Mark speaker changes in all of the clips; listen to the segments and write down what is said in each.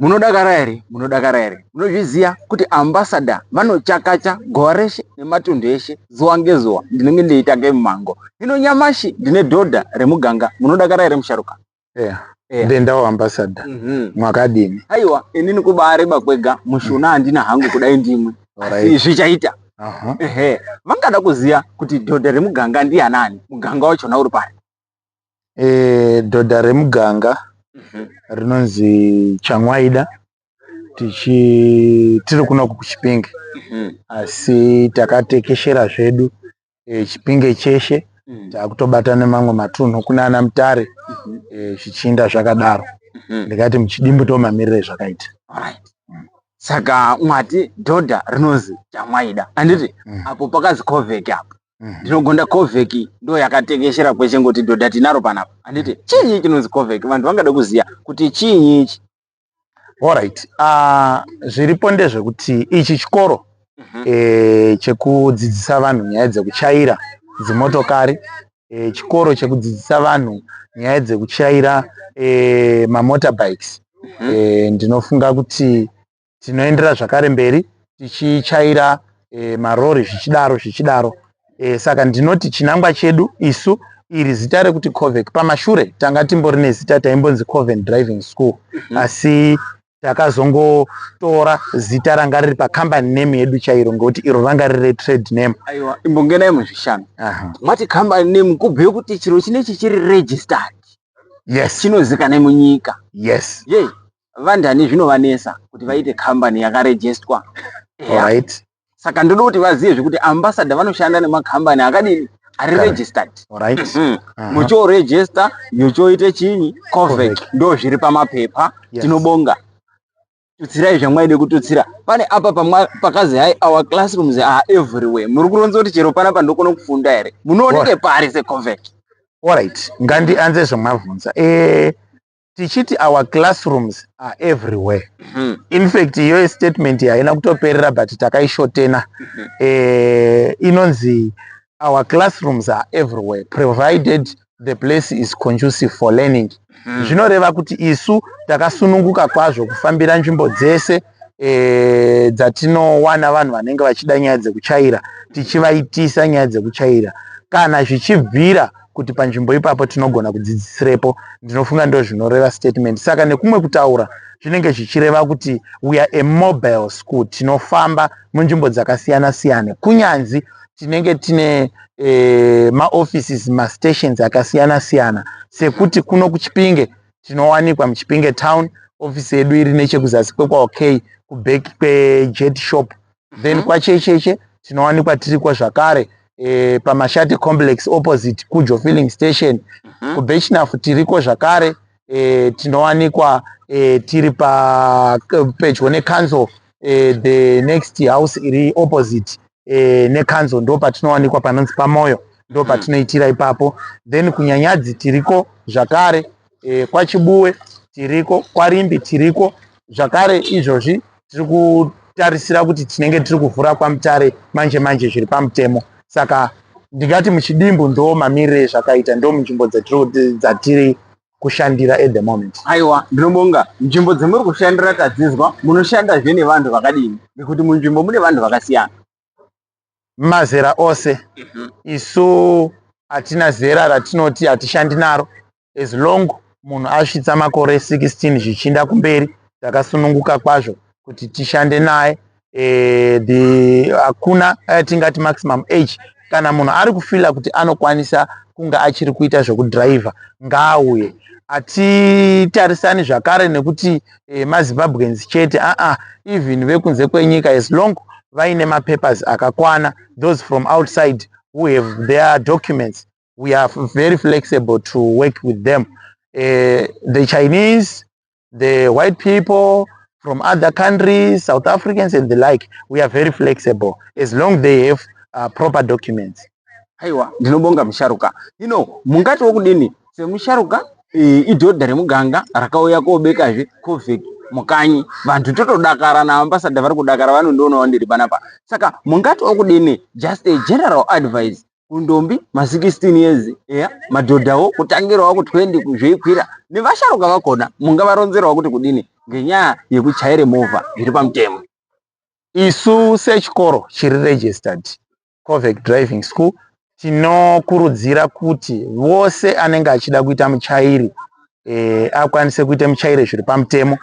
Speaker 1: Munodakara ere munozviziya kuti ambassador vanochakacha gore reshe nematunhu eshe zuwa ngezuwa ndinenge ndeitsvake mumango. Hino nyamashi ndine dhodha remuganga, munodakara ere musharuka?
Speaker 2: Ndendawo ambassador mwakadini.
Speaker 1: Aiwa inini kubareba kwega mushuna handina hangu kudai ndimwe. Asi zvichaita. Vangada kuziya kuti dhodha remuganga ndianani, muganga wachona uri pari?
Speaker 2: Dhodha remuganga rinonzi Chamwaida, tiri kuno kuChipinge. Asi takatekeshera zvedu Chipinge cheshe, takutobata nemamwe matunhu kunana Mutare, zvichinda zvakadaro. Ndikati muchidimbu tomamirire zvakaita.
Speaker 1: Saka mwati dhodha rinonzi Chamwaida. Anditi apo pakazi Kovheki apo. Ndinogonda Kovheki ndo yakatekeshera kweshe ngoti dhodha tinaro panapa. Anditi chinyi chinonzi Kovheki? Vantu vangada kuziya kuti chinyi ichi.
Speaker 2: Alright. Zviripo ndezvekuti ichi chikoro chekudzidzisa vanhu nyaya dzekuchaira dzimotokari, chikoro chekudzidzisa vanhu nyaya dzekuchaira mamotorbikes. Ndinofunga kuti tinoendera zvakare mberi tichichaira marori zvichidaro. Saka ndinoti chinangwa chedu isu iri zita rekuti Kovheki. Pamashure tanga timbori nezita taimbonzi Coven Driving School, asi takazongotora zita ranga riri pakambani name yedu chairo ngekuti iro ranga riri trade name.
Speaker 1: Aiwa imbongenai muzvishanu. Mwati company name kubhuye kuti chiro chinechi chiri registered.
Speaker 2: Yes.
Speaker 1: Chinozikanwa munyika.
Speaker 2: Yes.
Speaker 1: Yei vandani zvinovanesa kuti vaite company yakarejestwa.
Speaker 2: Alright.
Speaker 1: Saka ndoda kuti vaziye zvekuti ambassador vanoshanda nemakambani akadini ari registered.
Speaker 2: Alright.
Speaker 1: Mucho register yochoite chinyi Kovheki ndo zviri pamapepa. Tinobonga. Tutsirai zvamwaide kututsira. Pane apa pakazi hai our classrooms are everywhere. Muri kuronza kuti chero panapa ndokona kufunda ere? Munooneke pari se Kovheki?
Speaker 2: Alright. Ngandi anze zvamabvunza. Tichiti our classrooms are everywhere. In fact, your statement haina kutoperera but takaishotena. Inonzi our classrooms are everywhere provided the place is conducive for learning. Zvinoreva kuti isu takasununguka kwazvo kufambira nzvimbo dzese dzatinowana vanhu vanenge vachida nyaya dzekuchaira, tichivaitisa nyaya dzekuchaira. Kana zvichibvira kuti panzvimbo ipapo tinogona kudzidzisirepo, ndinofunga ndo zvinoreva statement. Saka nekumwe kutaura zvinenge zvichireva kuti we are a mobile school, tinofamba munzvimbo dzakasiyana-siyana. Kunyanzi tinenge tine maoffices, mastations akasiyana-siyana. Sekuti kuno kuChipinge tinowanikwa muChipinge town, office yedu iri nechekuzasi kwekwaOK kubeki kweJet shop. Then kwachecheche tinowanikwa tiriko zvakare paMashati complex opposite kuJoe filling station. Kubechinafu tiriko zvakare, tinowanikwa tiri pedyo neCouncil, the next house iri opposite neCouncil ndo patinowanikwa panonzi paMoyo, ndo patinoitira ipapo. Then kuNyanyadzi tiriko zvakare, kwaChibuwe tiriko, kwaRimbi tiriko zvakare. Izvozvi tiri kutarisira kuti tinenge tiri kuvhura kwaMutare manje zviri pamutemo. Saka ndingati muchidimbu ndo mamirire zvakaita, ndo munzvimbo dzatiri kushandira at the moment.
Speaker 1: Aiwa ndinobonga. Nzvimbo dzemuri kushandira tadzizwa munoshanda zve nevanhu vakadini ngekuti munzvimbo mune vanhu vakasiyana.
Speaker 2: Mazera ose. Isu hatina zera ratinoti hatishandi naro. As long munhu asvitsa makore 16 zvichinda kumberi, takasununguka kwazvo kuti tishande naye. Hakuna tingati maximum age. Kana munhu ari kufila kuti anokwanisa kunga achiri kuita zvekudhiraivha ngaauye. Hatitarisani zvakare nekuti maZimbabweans chete. Even vekunze kwenyika, as long vaine mapapers akakwana, those from outside who have their documents, we are very flexible to work with them. The Chinese, the white people from other countries, South Africans and the like, we are very flexible as long they have proper documents.
Speaker 1: Aiwa ndinobonga musharuka. Mungati wokudini semusharuka idhodha remuganga rakauya kobeka zve Kovheki mukanyi, vantu totodakara naambassador vari kudakara, vanondoonawo ndiri panapa. Saka mungati wokudini just a general advice kundombi ma16 years madhodhawo kutangirawo ku20 zveikwira nevasharuka vakona mungavaronzerawo kuti kudini ngenyaya yekuchaire movha zviri pamutemo.
Speaker 2: Isu sechikoro chiri registered Covec Driving School tinokurudzira kuti vose anenge achida kuita muchairi akwanise kuita muchairi zviri pamutemo.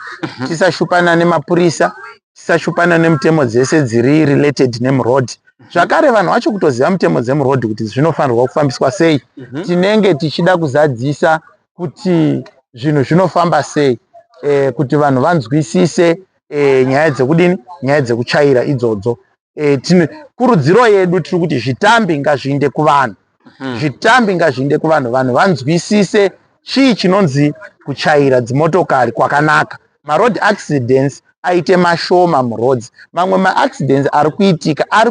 Speaker 2: Tisashupana nemapurisa, tisashupana nemutemo dzese dziri related nemuroad. Zvakare vanhu vacho kutoziva mutemo dzemuroad kuti zvinofanirwa kufambiswa sei. Tinenge tichida kuzadzisa kuti zvinhu zvinofamba sei, kuti vanhu vanzwisise nyaya dzekudini, nyaya dzekuchaira idzodzo. Kurudziro yedu tiri kuti zvitambi ngazviinde kuvanhu. Zvitambi ngazviinde kuvanhu, vanhu vanzwisise chii chinonzi kuchaira dzimotokari kwakanaka. Maroad accidents aite mashoma muroads. Mamwe maaccidents ari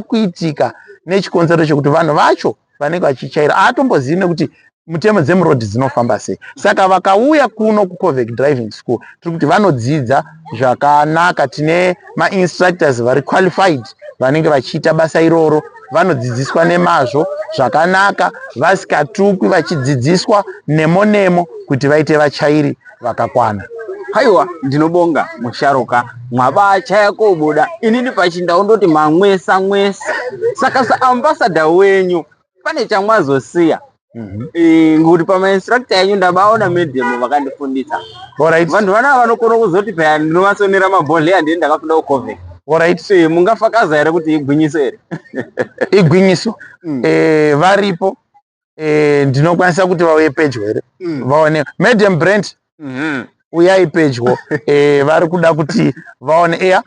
Speaker 2: kuitika nechikonzero chekuti vanhu vacho vanenge vachichaira atombozivi nekuti mutemo dzemuroad dzinofamba sei. Saka vakauya kuno kuCovec Driving School tiri kuti vanodzidza zvakanaka. Tine mainstructors vari qualified vanenge vachiita basa iroro, vanodzidziswa nemazvo zvakanaka, vasikatukwi, vachidzidziswa nemo kuti vaite vachairi vakakwana.
Speaker 1: Haiwa, ndinobonga musharuka, mwabachaya kobuda. Inini pachinda ndoti mamwesa. Saka ambassador wenyu pane chamwazosiya. Nguri pama instructor yenyu ndabaona medium vakandifundisa.
Speaker 2: Alright.
Speaker 1: Vanhu vana vanokona kuzoti paya ndinomasonera mabhodhleya ndini ndakafunda kuCovec.
Speaker 2: Alright.
Speaker 1: Mungafakaza here kuti igwinyiso here?
Speaker 2: Igwinyiso. Varipo. Ndinokwanisa kuti vauye pedyo here. Vaone medium brand. Uyai pedyo. Vari kuda kuti vaone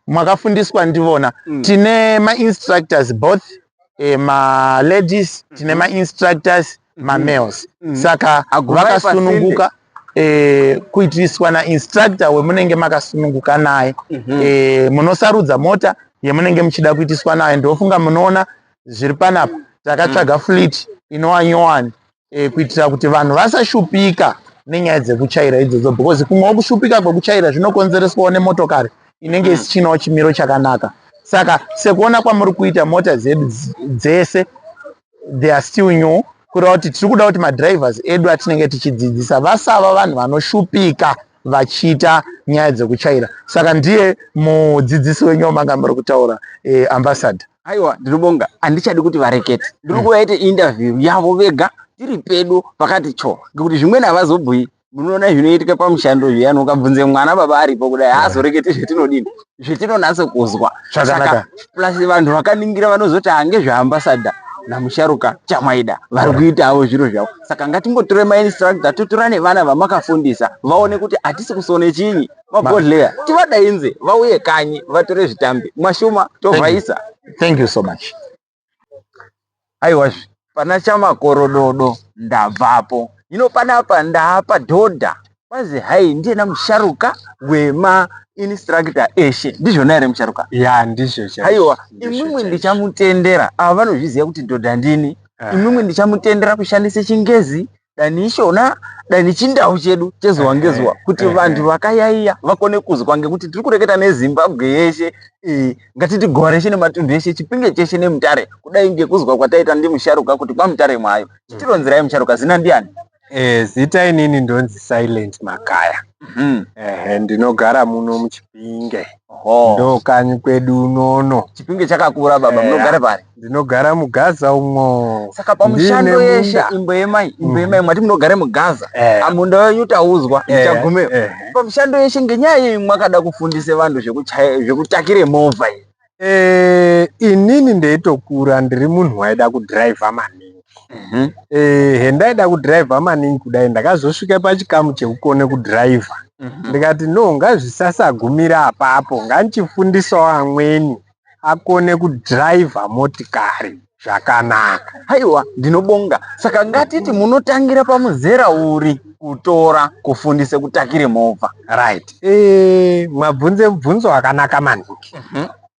Speaker 2: mwakafundiswa ndivona. Tine ma-instructors both ma-ladies, tine ma-instructors ma-males. Saka vakasununguka kuitiriswa na-instructor wemunenge makasununguka naye. Munosarudza mota yemunenge muchida kuitiswa naye. Ndofunga munoona zviri panapa takatsvaga fleet inova nyowani kuitira kuti vanhu vasashupika nenyaya dzekuchaira idzodzo, because kumwewo kushupika kwekuchaira zvinokonzereswawo nemotokari inenge isichinawo chimiro chakanaka. Saka sekuona kwamuri kuita mota dzedu dzese they are still new, kureva kuti tiri kuda kuti madrivers edu atinenge tichidzidzisa vasava vanhu vanoshupika vachiita nyaya dzekuchaira. Saka ndiye mudzidzisi wenyu wamanga muri kutaura, ambassador.
Speaker 1: Aiwa, ndinobonga. Handichadi kuti varekete. Ndiri kuvaite interview yavo vega tiri pedo pakati cho, ngekuti zvimweni havazobhuyi. Munoona zvinoitika pamushando zviyani, ukabvunze mwana baba aripo kudai haazoreketi zvetinodini, zvetinonase kuzwa. Saka plus vanhu vakaningira vanozoti ngezveambassador namusharuka chamwaida vari kuitawo zviro zvavo. Saka ngatimbotore mainstructor totora nevana vamakafundisa vaone kuti hatisi kusone chinyi mabhodhleya, tivadainze vauye kanyi vatore zvitambi, mwashuma tovhaisa.
Speaker 2: Thank you so much.
Speaker 1: Aiwa, pana chamakorododo ndabvapo. Panapa ndaapa dhodha kwazi hai ndiyena musharuka wema instructor eshe. Ndizvona here musharuka?
Speaker 3: Ya, ndizvo.
Speaker 1: Haiwa, imwimwe ndichamutendera. Ava vanozviziva kuti dhodha ndini. Imwimwe ndichamutendera kushandise chingezi, dani ishona, dani chindau chedu chezuva ngezuva, kuti vantu vakayaiya vakone kuzwa, ngekuti tiri kureketa neZimbabwe yeshe. Ngatiti gore reshe nematunhu eshe, Chipinge cheshe neMutare, kudai ngekuzwa kwataita ndi musharuka kuti kwaMutare mwayo. Chitironzerai musharuka, zina ndiani?
Speaker 3: Zita inini ndonzi Silent Makaya. Ndinogara muno muChipinge. Ndo kanyi kwedu unono.
Speaker 1: Chipinge chakakura baba, munogara pari?
Speaker 3: Ndinogara muGaza umwo.
Speaker 1: Saka pamushando yeshe imbo yemai mwati munogare muGaza. Munda wenyu tauzwa ichagumeyo. Pamushando yeshe ngenyaya yei mwakada kufundise vanhu zvekutakire movha iyi?
Speaker 3: Inini ndeitokura ndiri munhu waida kudhiraivha maningi. Hendaida kudhiraivha maningi kudai ndakazosvika pachikamu chekukone kudhiraivha. Ndikati no, ngazvisasagumira apapo, ngandichifundisawo amweni akone kudhiraivha motikari zvakanaka.
Speaker 1: Haiwa, ndinobonga. Saka ngatiti munotangira pamuzera uri kutora kufundise kutakire movha?
Speaker 3: Right. Mwabvunze mubvunzo wakanaka maningi.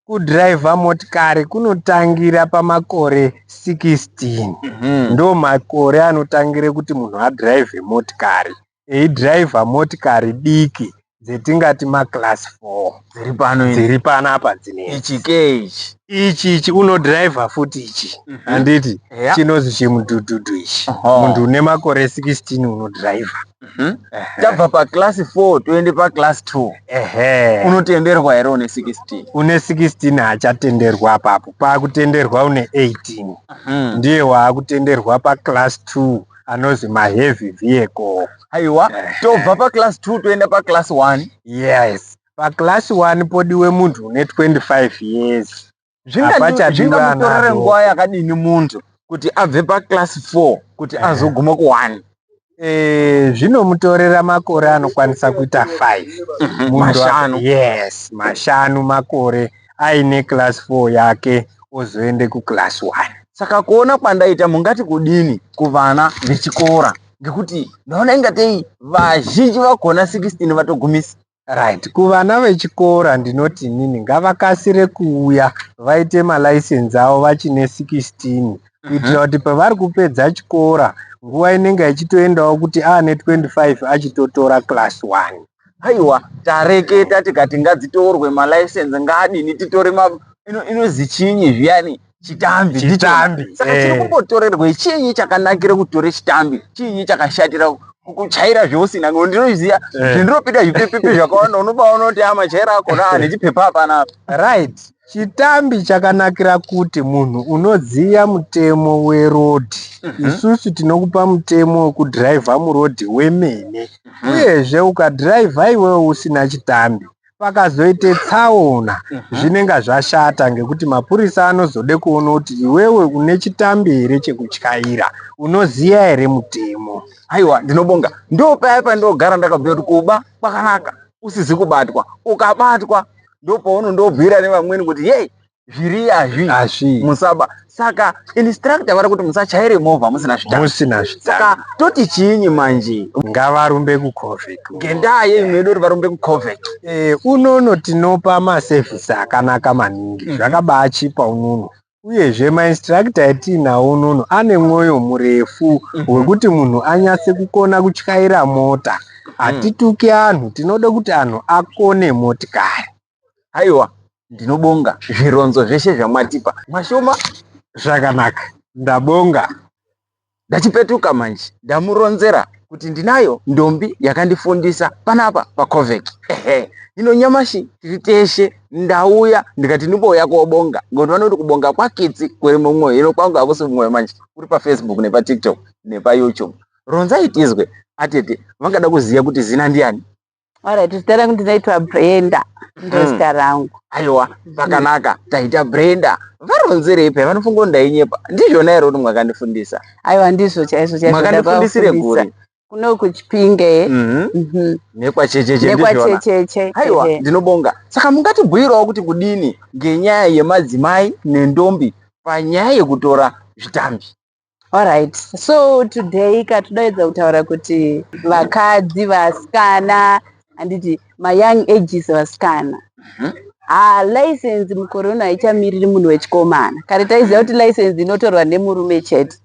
Speaker 3: Kudhiraivha motikari kunotangira pamakore 16. Ndo makore anotangire kuti munhu adhiraivhe motikari. Eidhiraivha motikari diki dzetingati maclass 4
Speaker 1: dziri pano
Speaker 3: dziri panapa dzinedzi. Ichi unodhiraivha futi ichi handiti chinozi chimudhudhudhu ichi. Muntu une makore 16 unodhiraivha.
Speaker 1: Tabva paclass 4 toende paclass 2. Unotenderwa here une 16?
Speaker 3: Une 16 haachatenderwa apapo, paakutenderwa une 18. Ndiye waakutenderwa paclass 2 anozi maheavy vehicle.
Speaker 1: Aiwa, tobva paclass 2 toenda paclass 1.
Speaker 3: Yes, paclass 1 podiwe muntu une 25 years.
Speaker 1: Zvingamutorere nguva yakadini muntu kuti abve paclass 4 kuti azoguma ku1?
Speaker 3: Zvinomutorera makore anokwanisa kuita 5. Yes, mashanu makore aine class 4 yake ozoende kuclass 1.
Speaker 1: Saka kuona kwandaita mungati kudini kuvana vechikora, ngekuti naona ingatei vazhinji vakona 16 vatogumisa.
Speaker 3: Right, kuvana vechikora ndinoti nini ngavakasire kuuya vaite malicense avo vachine 16 kuitira kuti pavari kupedza chikora nguva inenge ichitoendawo kuti aane 25 achitotora class 1.
Speaker 1: Aiwa, tareketa tikati ngadzitorwe malicense ngadini titore inozi chinyi zviyani chitambi. Saka chiri kumbotorerwe chinyi chakanakira kutore chitambi, chinyi chakashatira kuchaira zvousina. Ndinoziva zvendinopinda zvipepepe zvakawanda unobaona kuti amachaira akona ane chipepa hapana.
Speaker 3: Right, chitambi chakanakira kuti munhu unoziya mutemo werodhi. Isusu tinokupa mutemo wekudhiraivha murodhi wemene. Uyezve ukadhiraivha iwewe usina chitambi pakazoite tsaona zvinenge zvashata, ngekuti mapurisa anozode kuona kuti iwewe une chitambi here chekutyaira, unoziya here mutemo.
Speaker 1: Aiwa, ndinobonga. Ndo paya pandogara ndakabhuya kuti kuba kwakanaka usizi kubatwa. Ukabatwa ndo paunondobhuira nevamweni kuti hey, zviri azvi musaba. Saka instructor vari kuti musachaire movha musina zvitambi. Saka toti chinyi manje?
Speaker 3: Ngavarumbe kuCovec.
Speaker 1: Ngendaa yei mwedu kuti varumbe kuCovec?
Speaker 3: Unono tinopa masevhisi akanaka maningi, zvakabachipa unono. Uyezve mainstructor etinawo unono ane mwoyo murefu wekuti munhu anyase kukona kutyaira mota. Hatituki anhu, tinode kuti anhu akone motikari.
Speaker 1: Aiwa, ndinobonga zvironzo zveshe zvamatipa. Mwashoma
Speaker 3: zvakanaka, ndabonga.
Speaker 1: Ndachipetuka manje ndamuronzera kuti ndinayo ndombi yakandifundisa panapa paCovec. Hino nyamashi tiri teshe ndauya ndikati ndimboya kobonga, ngoti vanoti kubonga kwakitsi kwere mumwoyo. Hino kwangu hakusi mumwoyo manje, kuri paFacebook nepaTikTok nepaYouTube. Ronzai tizwe atete vangada kuziya kuti zina ndiani.
Speaker 4: Alright, zita rangu ndinaitwa Brenda, ndo zita rangu.
Speaker 1: Aiwa, pakanaka, taita Brenda. Varonzerei paya, vanofunga ndainyepa. Ndizvona here kuti mwakandifundisa?
Speaker 4: Aiwa, ndizvo chaizvo.
Speaker 1: Mwakandifundisire kuri?
Speaker 4: Kuno kuChipinge.
Speaker 1: Nekwachecheche.
Speaker 4: Nekwachecheche.
Speaker 1: Aiwa, ndinobonga. Saka mungatibhuirawo kuti kudini ngenyaya yemadzimai nendombi panyaya yekutora zvitambi.
Speaker 4: Alright, so today katodaidza kutaura kuti vakadzi, vasikana, handiti mayoung ages vasikana. License mukore uno haichamiriri munhu wechikomana. Kare taiziva kuti license inotorwa nemurume chete.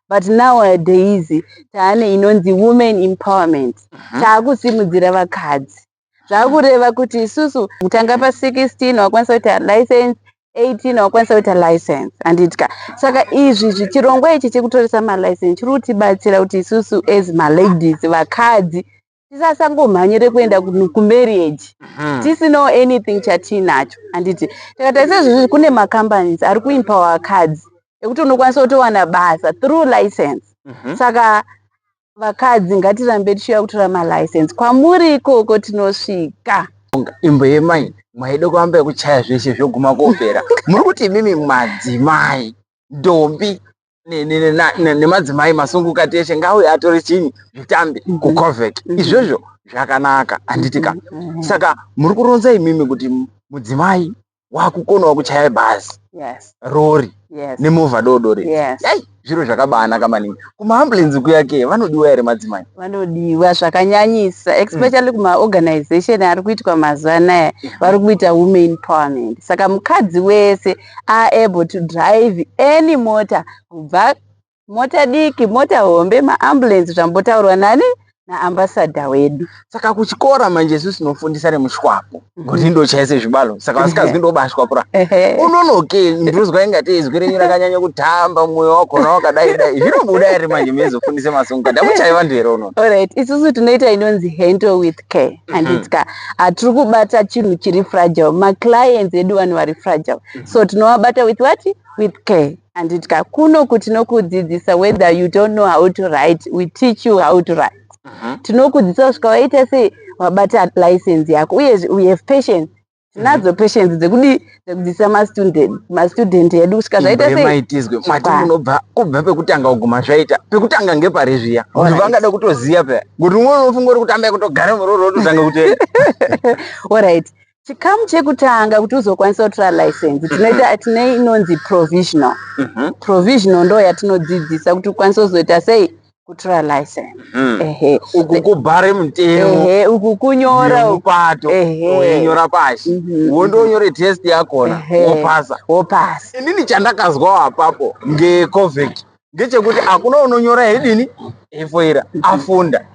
Speaker 4: But nowadays taane inonzi women empowerment. Taakusimudzira vakadzi. Zvakureva kuti isusu kutanga pa16 wakwanisa kuita license, 18 wakwanisa kuita license. Handitika. Saka izvi chirongwa ichi chekutoresa malicense chiri kutibatsira kuti isusu as maladies, vakadzi, tisasangomhanyire kuenda kumarriage tisinawo anything chatinacho. Handiti takatarisa izvozvi kune macompanies ari kuempower vakadzi ekuti unokwanisa kutowana basa through license. Saka vakadzi ngatirambe tichiuya kutora malicense kwamuri ikoko tinosvika.
Speaker 1: Imbo yemai mwaida kuamba kuchaya zveshe zvoguma kopera. Muri kuti mimi madzimai, ndombi nemadzimai masungukati eshe ngauye atore chinyi zvitambi kuCovec. Izvozvo zvakanaka, handitika. Saka muri kuronza imimi kuti mudzimai wakukonawo kuchaya bhazi, rori nemovha dodori. Zviro zvakabaanaka maningi. Kumaambulenzi kuyake vanodiwa here madzimai?
Speaker 4: Vanodiwa zvakanyanyisa, especially kumaorganization ari kuitwa mazuva anaya vari kuita women empowerment. Saka mukadzi wese are able to drive any mota, kubva mota diki, mota hombe, maambulenzi zvambotaurwa naambassador wedu.
Speaker 1: Saka kuchikora manje isusu tinofundisa nemushwapo kuti ndochaise zvibalo saka vasikazwi ndobashwapura unonoke ndinozwa ingatei izwi renyu rakanyanya kutamba mwoyo wakona wakadai dai zvinobuda ere manje meizofundise masungukati amuchai vantu here unono.
Speaker 4: Alright, isusu tunoita inonzi handle with care handitsika hatiri kubata chinhu chiri fragile. Maclients edu vanhu vari fragile so tinovabata with what, with care. Handitsika kuno kuti nokudzidzisa whether you don't know how to write, we teach you how to write. Tinokudzidzisa kusvika waita sei wabata license yako uye we have patience. Tinadzo patience dzekudzidzisa mastudent edu kusvika zvaita sei
Speaker 1: maitizwe mwati munobva kubva pekutanga kuguma zvaita pekutanga ngepari zviya kuti vangada kutoziya paya kuti umwe unofunga uri kutamba kutogara muroro wototanga kutera.
Speaker 4: Alright, chikamu chekutanga kuti uzokwanisa kutora license tinoita tine inonzi provisional. Provisional ndo yatinodzidzisa kuti ukwanise kuzoita sei kutora license.
Speaker 1: Uku kubhare mutemo
Speaker 4: uku kunyora
Speaker 1: mupato weinyora pashi wondonyore test yakona wopasa. Inini chandakazwa apapo ngeCOVEC ngechekuti akuna unonyora hedini eifoira afunda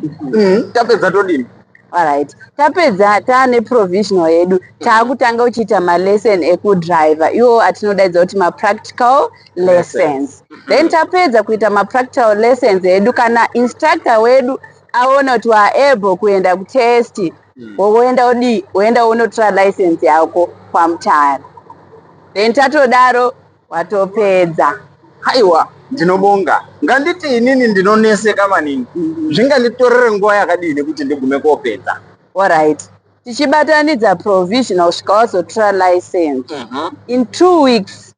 Speaker 1: tapedza todini.
Speaker 4: Alright, tapedza taane provisional yedu taakutanga uchiita malesson ekudriver iwo atinodaidza kuti mapractical lessons. Then tapedza kuita mapractical lessons edu kana instructor wedu aona kuti waable kuenda kutest woenda unotora license yako pamutaro. Then tatodaro watopedza.
Speaker 1: Haiwa ndinobonga nganditi inini ndinoneseka maningi zvinganditorere nguva yakadini kuti ndigume kopedza.
Speaker 4: Alright, tichibatanidza provisional kusvika wazotora license in 2 weeks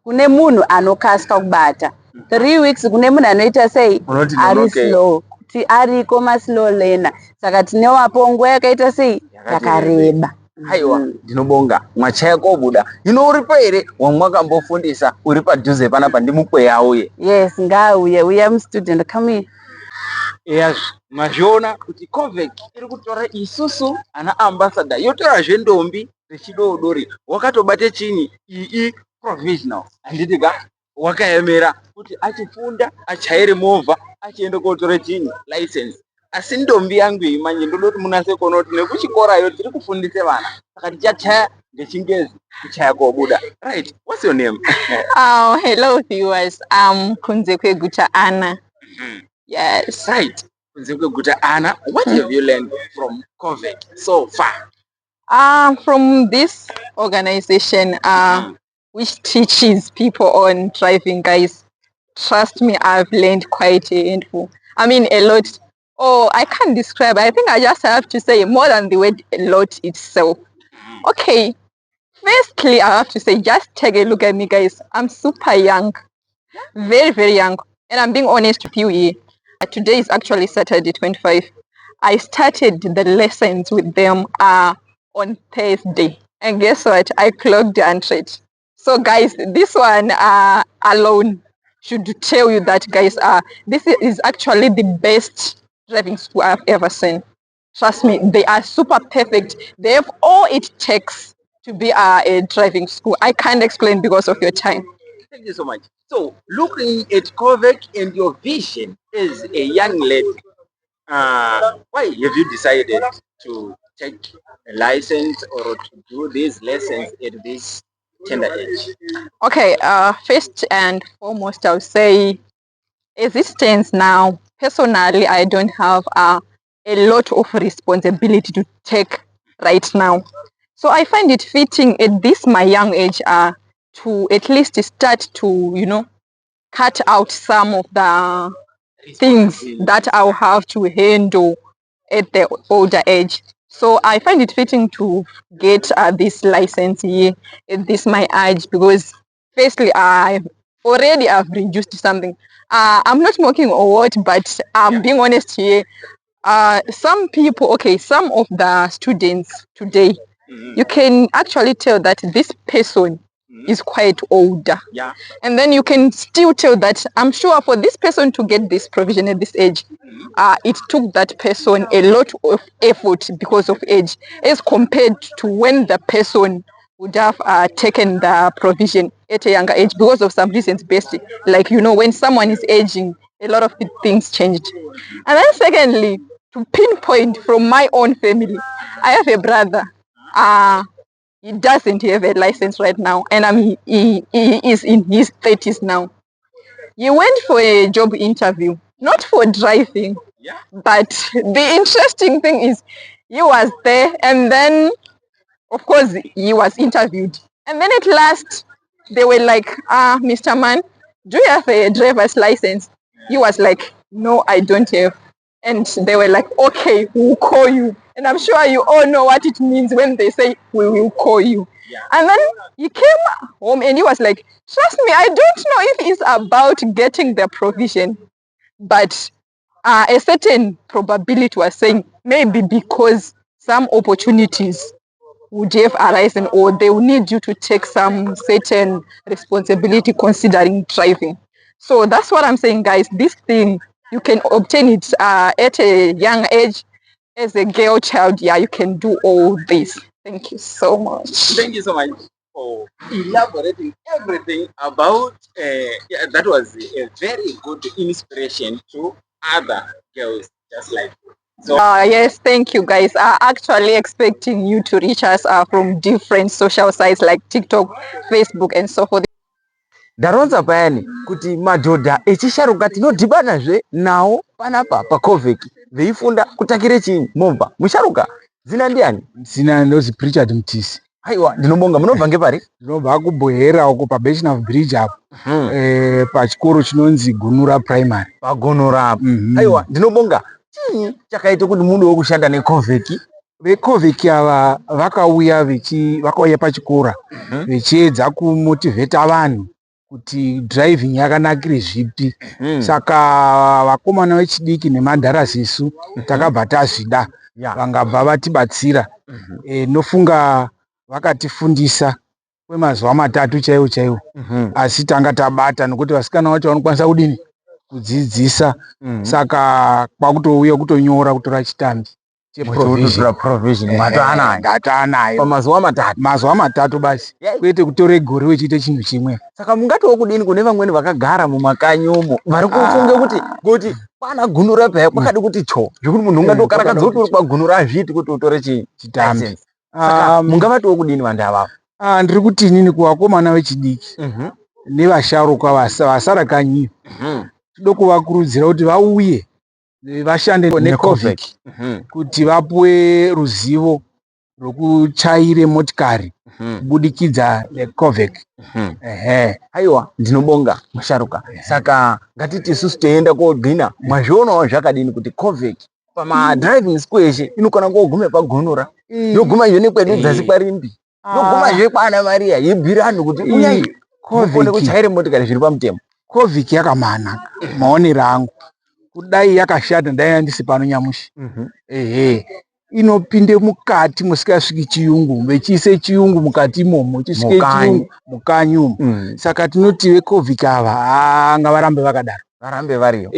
Speaker 4: kune munhu anokasika kubata, 3 weeks kune munhu anoita sei ari slow kuti ariko maslow learner. Saka tinewapo nguva yakaita sei yakareba.
Speaker 1: Haiwa ndinobonga mwachaya kobuda ino uripo here wamwakambofundisa uri padhuze panapa ndimukweya uye.
Speaker 4: Yes, ngauye uya mustudent come here.
Speaker 1: Yes, mazviona kuti COVEC iri kutora isusu ana ambassador yotorazve ndombi dzechidodori wakatobate chini ii provisional handitika wakaemera kuti achifunda achaire movha achiende kotora chini license. Asi ndombi yangu iyi manje ndoda kuti munase kuona kuti nekuchikorayo tiri kufundise vana saka tichachaya ngechingezi kuchaya kobuda. Right, what's your name?
Speaker 5: Hello viewers, Kunze Kweguta Anna. Yes.
Speaker 1: Right, Kunze Kweguta Anna, what have you learned from COVEC so far?
Speaker 5: From this organization which teaches people on driving, guys, trust me, I've learned quite a lot. Oh, I can't describe. I think I just have to say more than the word a lot itself. Okay. Firstly, I have to say, just take a look at me, guys. I'm super young. Very, very young. And I'm being honest with you here. Today is actually Saturday, 25. I started the lessons with them on Thursday. And guess what? I clocked 100. So, guys, this one alone should tell you that, guys, this is actually the best driving school I've ever seen. Trust me, they are super perfect. They have all it takes to be a driving school. I can't explain because of your time.
Speaker 1: Thank you so much. So, looking at COVEC and your vision as a young lady, why have you decided to take a license or to do these lessons at this tender age?
Speaker 5: Okay, first and foremost, I would say, as it stands now, personally, I don't have a lot of responsibility to take right now. So I find it fitting at this my young age to at least start to, cut out some of the things that I'll have to handle at the older age. So I find it fitting to get this license here at this my age because firstly, I've reduced something. I'm not mocking or what, but I'm being honest here. Some people, some of the students today, you can actually tell that this person is quite older.
Speaker 1: Yeah.
Speaker 5: And then you can still tell that I'm sure for this person to get this provision at this age, it took that person a lot of effort because of age as compared to when the person would have taken the provision at a younger age because of some reasons based. Like, when someone is aging, a lot of things changed. And then secondly, to pinpoint from my own family. I have a brother. He doesn't have a license right now, and he is in his 30s now. He went for a job interview, not for driving, but the interesting thing is he was there, and then of course he was interviewed, and then at last they were like, Mr. Man, do you have a driver's license? He was like, no, I don't have. And they were like, okay, we'll call you. And I'm sure you all know what it means when they say, we will call you. And then he came home and he was like, trust me, I don't know if it's about getting the provision, but a certain probability was saying maybe because some opportunities would have arisen, or they will need you to take some certain responsibility considering driving. So that's what I'm saying, guys. This thing, you can obtain it at a young age. As a girl child, you can do all this. Thank you so much.
Speaker 1: Thank you so much for elaborating everything about. That was a very good inspiration to other girls just like you. So,
Speaker 5: yes, thank you, guys. Actually expecting you to reach us from different social sites like TikTok, Facebook, and so forth.
Speaker 1: ndaronza payani kuti madhodha echisharuka tinodhibanazve nawo panapa paCovec veifunda kutakire chini movha. Musharuka zina ndiani?
Speaker 3: Zina ndozi Richard Mtisi.
Speaker 1: Aiwa, ndinobonga. Munobva ngepari?
Speaker 3: Ndinobva kuBohera uko paBastion Bridge apo. Pachikoro chinonzi Gunura Primary.
Speaker 1: Pagunura apo. Aiwa, ndinobonga. Chii chakaita kuti mudewo kushanda neCovec?
Speaker 3: VeCovec ava vakauya pachikora vechiedza kumotivheta vanhu kuti driving yakanakire zvipi. Saka vakomana vechidiki nemhandara isu takabva tazvida, vangabva vatibatsira. Nofunga vakatifundisa kwemazuva 3 chaiwo, asi tanga tabata nokuti vasikana vacho vanokwanisa kudini kudzidzisa. Saka kwakutouya kutonyora kutora chitambi
Speaker 1: provision
Speaker 3: ndatanayo
Speaker 1: pamazuva 3.
Speaker 3: mazuva 3 basi, kwete kutora gore wechiite chinhu chimwe.
Speaker 1: Saka mungatiwo kudini kune vamweni vakagara mumakanyi umo vari kufunge kuti pana gunura paya kwakadi kuti cho zvekuti munhu ungatokarakadza kuti uri pagunura azviti kuti utore chitambi. Saka mungavatiwo kudini vanhu avavo?
Speaker 3: Ndiri kuti inini kuvakomana vechidiki nevasharuka vasara kanyiyo, tinoda kuvakurudzira kuti vauye vashande neCovec kuti vapuwe ruzivo rwokuchaire motikari kubudikidza neCovec.
Speaker 1: Aiwa, ndinobonga musharuka. Saka ngatiti isusu teienda kodhina, mwazvionawo zvakadini kuti Covec pamadriving school eshe inokona kogume pagunura, yoguma izvo nekwedu dzasi kwarimbi, yoguma izvo kwaana Maria yeibhira anhu kuti uyai mukone kuchaire motikari zviri pamutemo.
Speaker 3: Covec yakamanaka maonero angu, kudai yakashata ndai handisi pano nyamushi. Inopinde mukati musikasviki chiyungu, vechiise chiyungu mukati imomo, chisvike chiyungu mukanyi umo. Saka tinoti veCovec ava ngavarambe vakadaro,
Speaker 1: varambe variyo.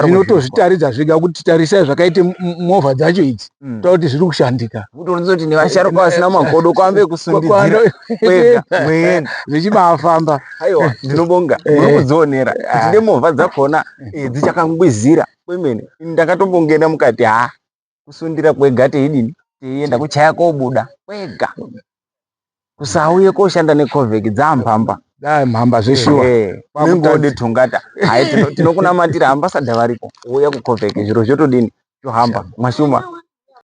Speaker 3: Zvinotozvitaridza zvega kuti tarisai zvakaite movha dzacho idzi, takuti zviri kushandika.
Speaker 1: Kuti nevasharuka vasina magodo kwambe kusundidzira kwega mweenda
Speaker 3: zvichibafamba.
Speaker 1: Aiwa, ndinobonga. Muri kudzionera kuti nemovha dzakona dzichakangwizira kwemene. Ndakatombongenda mukati kusundira kwega teidini teienda kuchaya kobuda kwega, kusauye koshanda neCovec dzamhamba.
Speaker 3: Mhamba zveshuwa
Speaker 1: nengode tungata. Hai, tinokunamatira ambassador varipo, uya kuCovec zviro zvotodini zvohamba mwashuma.